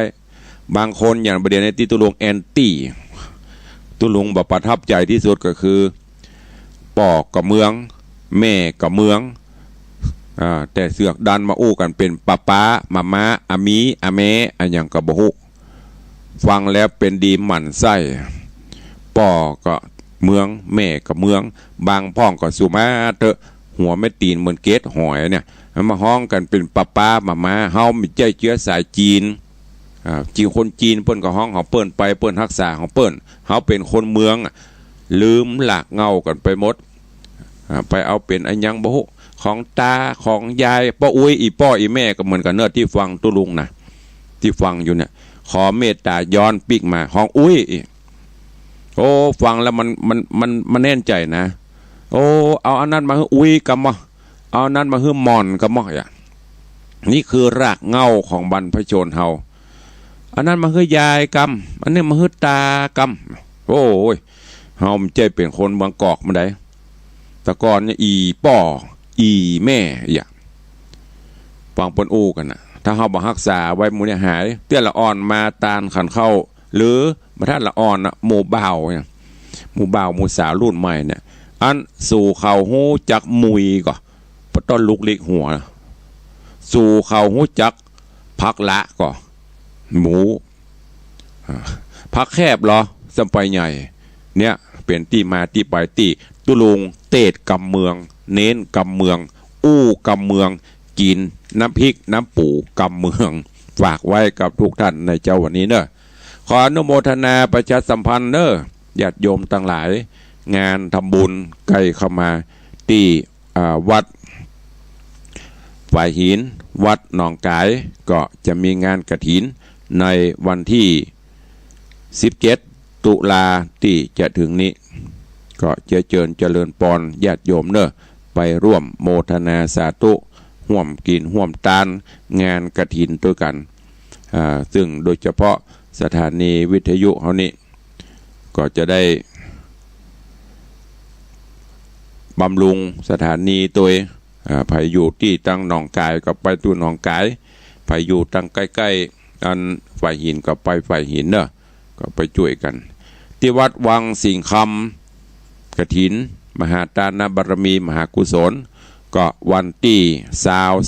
บางคนอย่างประเด็นในที่ตุลุงแอนตี้ตุลุงบอกประทับใจที่สุดก็คือป่อกับเมืองแม่กับเมืองแต่เสือกดันมาอู้กันเป็นป้ามาม้าอามีอาแม่อันอย่างกับบ่ฮู้ฟังแล้วเป็นดีหมั่นไส้ป่อก็เมืองแม่กับเมืองบางพ้องก็สุมาเตอะหัวไม่ตีนเหมือนเกตหอยเนี่ยมาห้องกันเป็นป้ามาม้าเฮามีใจเชื้อสายจีนจีนคนจีนเปิ้นก็ห้องของเปิ้นไปเปิ้นรักษาของเปิ้นเฮาเป็นคนเมืองลืมหลากเงากันไปหมดไปเอาเป็นอันยังบ่ฮู้ของตาของยายป้าอุ้ยอีป้ออีแม่ก็เหมือนกันเนอะที่ฟังตุลุงนะที่ฟังอยู่เนี่ยขอเมตตาย้อนปีกมาของอุ้ยโอ้ฟังแล้วมันแน่นใจนะโอ้เอาอันนั้นมาให้อุ้ยกับมาเอาอันนั้นมาให้มอนกับมาอย่างนี่คือรากเงาของบรรพชนเฮาอันนั้นมาให้ยายกำอันนี้มาให้ตากำโอ้ยเฮาใจเป็นคนบางกอกมาได้แต่ก่อนเนี่ยอีป้ออีแม่อย่างฟังปนอู้กันนะถ้าเฮาบ่รักษาไว้หมู่เนี่ยหายเตี้ยละอ่อนมาตานขันเข้าหรือมาท่านละอ่อนนะหมู่บ่าวเนี่ยหมู่บ่าวหมู่สาวรุ่นใหม่เนี่ยอันสู่เขาหู้จักมุยก่อปะต้นลุกเล็กหัวสู่เขาหู้จักพักละก่อหมูพักแคบเหรอสมัยใหญ่เนี่ยเป็นที่มาที่ไปที่ตุลุงเตดกำเมืองเน้นกำเมืองกำเมืองกินน้ำพริกน้ำปูกำเมืองฝากไว้กับทุกท่านในเจ้าวันนี้เนอะขออนุโมทนาประชาสัมพันธ์เนอะญาติโยมต่างหลายงานทำบุญใกล้เข้ามาที่วัดฝ่ายหินวัดหนองกายก็จะมีงานกฐินในวันที่17ตุลาที่จะถึงนี้ก็เจริญปอนญาติโยมเนอะไปร่วมโมทนาสาธุห่วมกินห่วมตานงานกฐินด้วยกันซึ่งโดยเฉพาะสถานีวิทยุเขานี้ก็จะได้บำรุงสถานีตัวไผอยู่ที่ตั้งหนองกายก็ไปตู้หนองกายไผอยู่ตั้งใกล้ๆอันฝ่ายหินก็ไปฝ่ายหินเนอะก็ไปช่วยกันที่วัดวังสิงคำกฐินมหาทานบารมีมหากุศลก็วันที่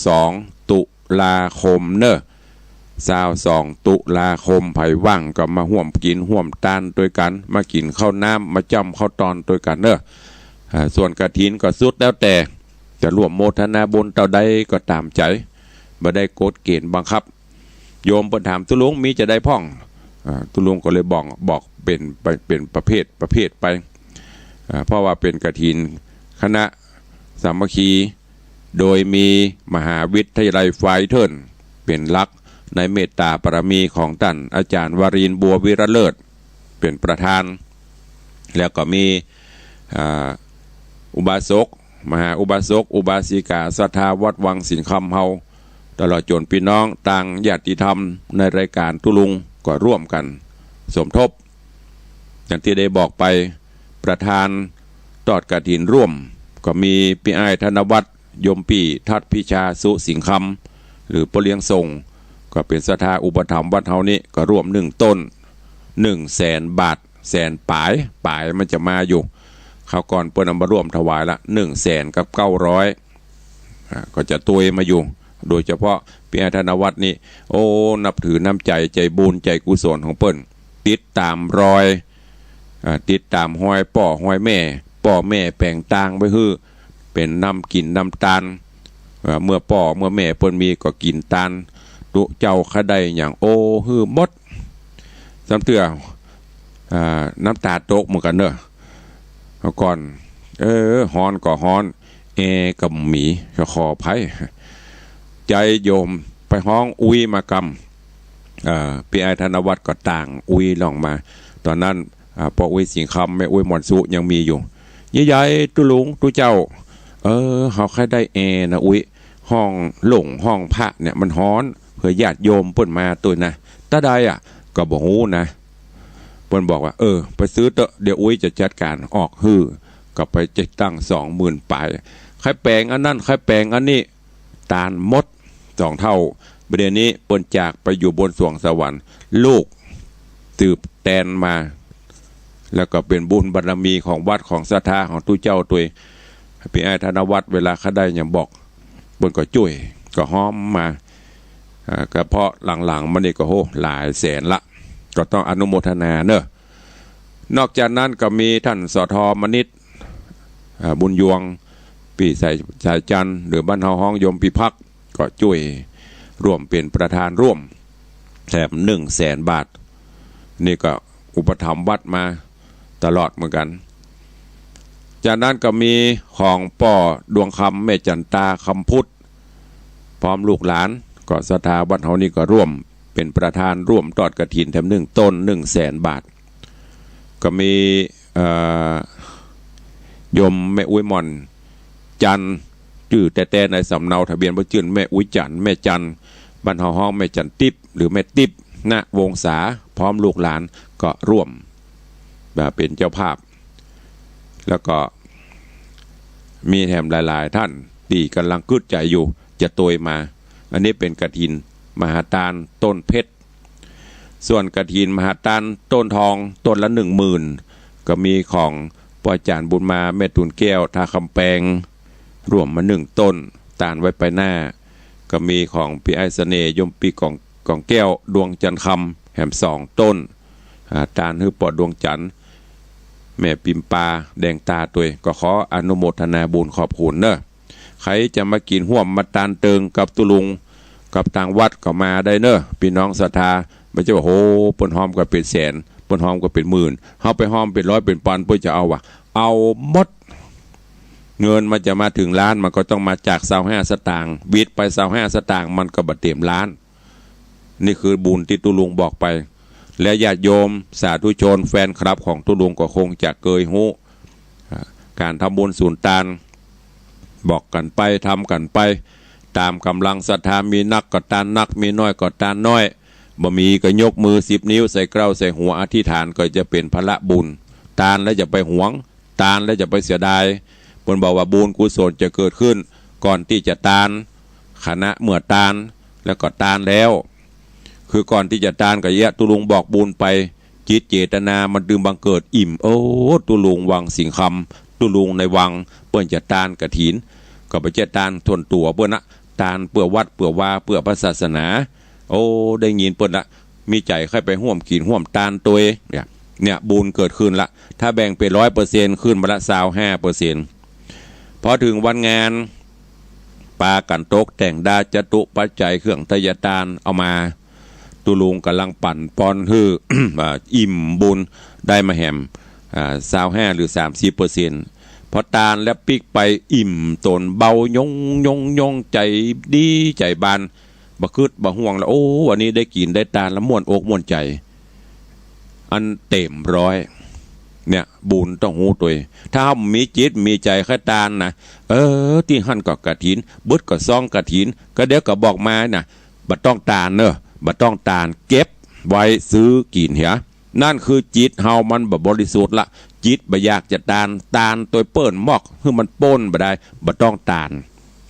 22ตุลาคมเนอะ22ตุลาคมไผว่างก็มาห่วมกินห่วมตานด้วยกันมากินข้าวน้ำมาจำข้าวตอนด้วยกันเนอะส่วนกฐินก็สุดแล้วแต่จะร่วมโมทนาบุญเท่าใดก็ตามใจบ่ได้กฎเกณฑ์บังคับโยมเพิ่นถามตุลุงมีจะได้พ่องตุลุงก็เลยบอกเป็นประเภทไปเพราะว่าเป็นกฐินคณะสามัคคีโดยมีมหาวิทยาลัยไฟเทิร์นเป็นหลักในเมตตาปรมีของท่านอาจารย์วรินทร์บัววิรเลิศเป็นประธานแล้วก็มีอุบาสกมหาอุบาสกอุบาสิกาศรัทธาวัดวังสินคำเฮาตลอดจนพี่น้องต่างญาติธรรมในรายการตุลุงก็ร่วมกันสมทบอย่างที่ได้บอกไปประธานตอดกฐินร่วมก็มีพี่อ้ายธนวัฒน์ยมปีทัดพิชาสุสิงคำหรือปเลียงทรงก็เป็นศรัทธาอุปถัมภ์วัดเฮานี้ก็ร่วม1 ต้น100,000 บาทแสนปลายมันจะมาอยู่เขาก่อนเปิ้นนำมาร่วมถวายละ100,900ก็จะตัวมาอยู่โดยเฉพาะพี่อาธนวัฒน์นี่โอ้นับถือน้ำใจบุญใจกุศลของเปิ้นติดตามรอยติดตามห้อยป่อห้อยแม่แปลงตางไปฮื้อเป็นน้ำกินน้ำตาลเมื่อป่อเมื่อแม่เปิ้นมีก็กินตาลตุเจ้าขะได้อย่างโอ้ฮื้อมดสำเตือน้ำตาตกเหมือนกันเนอะก่อนฮอนก็ฮอนกับหมีก็ขอไผ่ใจโยมไปห้องอุ้ยมากำพี่ไอธนวัฒน์ก็ต่างอุ้ยลองมาตอนนั้น ปออุ้ยสิงคำแม่อุ้ยหมอนสุยังมีอยู่ใหญ่ๆตุลุงตุเจ้าเขาแค่ได้นะอุ้ยห้องหลงห้องพระเนี่ยมันฮ้อนเพื่อญาติโยมเปิ้นมาตัวนะตาใดก็บอกฮู้นะเปิ้นบอกว่าไปซื้อเถอะเดี๋ยวอุ้ยจะจัดการออกฮื้อก็ไปจะตั้ง20,000 ปลายใครแปลงอันนั้นใครแปลงอันนี้ตาลมด2 เท่าประเดี๋ยวนี้เปิ้นจากไปอยู่บนสวงสวรรค์ลูกตืบแตนมาแล้วก็เป็นบุญบารมีของวัดของศรัทธาของตู้เจ้าตัวพี่ไอ้ธนวัฒน์เวลาเขาได้อย่างบอกเปิ้นก็จุ้ยก็ห้อมมาก็เพราะหลังๆมันนี่ก็โหหลายแสนละก็ต้องอนุโมทนาเนอะนอกจากนั้นก็มีท่านสทมนิตบุญยวงปีสายจันทร์หรือบ้านเฮาห้องยมพิพักษ์ก็ช่วยร่วมเป็นประธานร่วมแถม100,000 บาทนี่ก็อุปถัมภ์วัดมาตลอดเหมือนกันจากนั้นก็มีของป่อดวงคำแม่จันตาคำพุทธพร้อมลูกหลานก็ศรัทธาวัดเฮานี่ก็ร่วมเป็นประธานร่วมทอดกฐินแถม1 ต้น 100,000 บาทก็มียมแม่อุ้ยมอนจันจื่อแต่ในสำเนาทะเบียนบ่จื่นแม่อุ้ยจันแม่จันบ้านเฮาห้องแม่จันติ๊บหรือแม่ติ๊บณวงศาพร้อมลูกหลานก็ร่วมแบบเป็นเจ้าภาพแล้วก็มีแถมหลายๆท่านที่กำลังกึดใจอยู่จะโตยมาอันนี้เป็นกฐินมหาทานต้นเพชรส่วนกฐินมหาทานต้นทองต้นละ10,000ก็มีของพ่ออาจารย์บุญมาแม่ตุนแก้วท่าคำแปงรวมมา1 ต้นตานไว้ไปหน้าก็มีของพี่ไอเสน่ห์ยมปีของแก้วดวงจันทร์คำแหม2 ต้นตานฮือปอดดวงจันทร์แม่ปิมปาแดงตาตัวก็ขออนุโมทนาบุญขอบคุณเนอะใครจะมากินห่วมมาตานเติงกับตุลุงกับทางวัดก็มาได้เนอะพี่น้องศรัทธาไม่ใช่ว่าโหเปิ้นหอมก็เป็นแสนเปิ้นหอมก็เป็น10,000เฮาไปหอมเป็น100เป็นพันเพื่อจะเอาเอาหมดเงินมันจะมาถึงล้านมันก็ต้องมาจาก25 สตางค์วิทย์ไป25 สตางค์มันก็บ่เต็มล้านนี่คือบุญที่ตุลุงบอกไปและญาติโยมสาธุชนแฟนคลับของตุลุงก็คงจะเคยฮู้การทำบุญศูนย์ตานบอกกันไปทำกันไปตามกำลังศรัทธามีนักก็ตานนักมีน้อยก็ตานน้อยบ่มีก็ยกมือ10 นิ้วใส่เกล้าใส่หัวอธิษฐานก็จะเป็นพละบุญตานแล้วจะไปหวงตานแล้วจะไปเสียดายเพิ่นบอกว่าบุญกุศลจะเกิดขึ้นก่อนที่จะตานคณะเมื่อตานแล้วก็ตานแล้วคือก่อนที่จะตานก็ตุลุงบอกบุญไปจิตเจตนามันดื่มบังเกิดอิ่มตุลุงวังสิงคำตุลุงในวังเปิ้นจะตานกฐินก็ไปเจตานทนตัวเปิ้นนะตานเพื่อวัดเพื่อว่าเพื่อพระศาสนาได้ยินเปิ้นละมีใจใครไปห่วมกินห่วมตานตัวเนี่ยบุญเกิดขึ้นละถ้าแบ่งเป็น100%ขึ้นมาละ25%พอถึงวันงานปากันโต๊ะแต่งดาจตุปัจจัยเครื่องทยตานเอามาตุลุงกำลังปั่นปอนฮือ อิ่มบุญได้มาแหม25 หรือ 30%พอตานและปิกไปอิ่มตนเบายงใจดีใจบานบ่คืดบ่ห่วงแล้ววันนี้ได้กินได้ตานแล้วม่วนอกม่วนใจอันเต็มร้อยเนี่ยบุญต้องหูตัวถ้ามีจิตมีใจแค่ตานนะที่หั่นก็กฐินบึดก็ซองกฐินก็เดี๋ยวก็บอกมานะบ่ต้องตานเนอะบ่ต้องตานเก็บไว้ซื้อกินเหียนั่นคือจิตเฮามันบ่บริสุทธิ์ละจิตบ่อยากจะตานตัวเปิ้นมอกคือมันป้นบ่ได้บ่ต้องตาน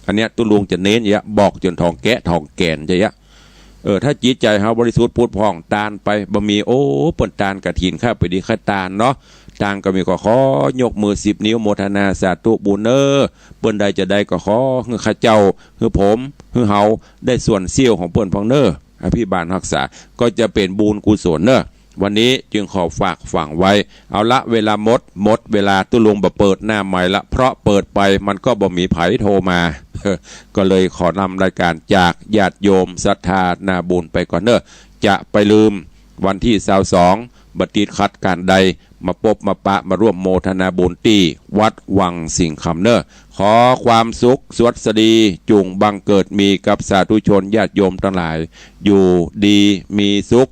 อันเนี้ยตุลุงจะเน้นอย่างบอกจนทองแกะทองแกนจะถ้าจิตใจเฮาบริสุทธิ์พุทธพองตานไปบ่มีเปิ้นตานกฐินข้าไปดีข้าตานเนาะตานก็มีก็ขอยกมือ10 นิ้วโมทนาสาธุบุญเเปิ้นใดจะได้ก็ขอคือข้าเจ้าคือผมคือเฮาได้ส่วนเสี้ยวของเปิ้นพองอภิบาลรักษาก็จะเป็นบุญกุศลวันนี้จึงขอฝากฝังไว้เอาละเวลาหมดเวลาตุลุงบ่เปิดหน้าใหม่ละเพราะเปิดไปมันก็บ่มีไผโทรมา ก็เลยขอนำรายการจากญาติโยมศรัทธานาบุญไปก่อนจะไปลืมวันที่22บัดติดขัดการใดมาพบมาปะมาร่วมโมทนาบุญที่วัดวังสิงคำขอความสุขสวัสดีจุงบังเกิดมีกับสาธุชนญาติโยมทั้งหลายอยู่ดีมีสุข